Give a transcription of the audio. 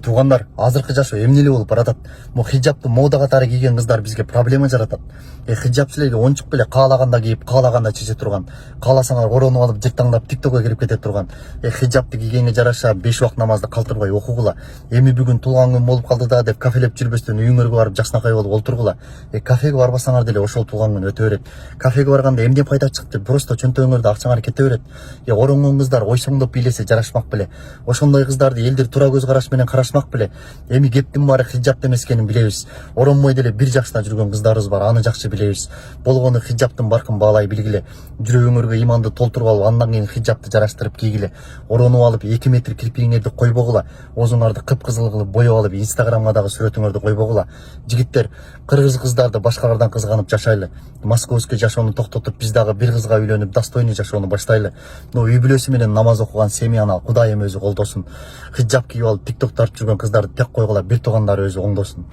Туугандар, азыркы жашоо эмне эле болуп баратат? Хиджабты мода катары кийген кыздар бизге проблема жаратат. Хиджаб силерге ончук беле каалаганда кийип, каалаганда чече турган, кааласаңар оронуп алып жыртаңдап тиктокко кирип кете турган. Хиджабты кийгенге жараша 5 убак намазды калтырбай окугула. Эми бүгүн туулган күн болуп калды да деп кафелеп жүрбөстөн үйүңөргө барып жакшынакай болуп олтургула. Кафеге барбасаңар деле ошол туулган күн өтө берет. Кафеге барганда эмне пайда чыкты? Просто чөнтөгүңөрдө акчаңар кете берет. Оронгон кыздар ойсоңдоп бийлесе жарашмак беле. Ошондой кыздарды элдер туура көз караш менен карашмак беле. Эми кептин баары хиджап эмес экенин билебиз. Оронмой деле бир жакшына жүргөн кыздарыбыз бар, аны жакшы билебиз. Болгону хиджаптын баркын баалай билгиле. Жүрөгүңөргө иманды толтуруп алып, андан кийин хиджапты жараштырып кийгиле. Оронуп алып 2 метр кирпигиңерди койбогула. Оозуңарды кыпкызыл кылып боеп алып Инстаграмга дагы сүрөтүңөрдү койбогула. Жигиттер, кыргыз кыздарды башкалардан кызганып жашайлы. Московский жашоону токтотуп, биз дагы бир кызга үйлөнүп, достойный жашоону баштайлы. Үй бүлөсү менен намаз окуган семьяны Кудайым өзү колдосун. Хиджап кийип алып, тикток тартып жүргөн кыздарды тек койгула, бир туугандары өзү оңдосун.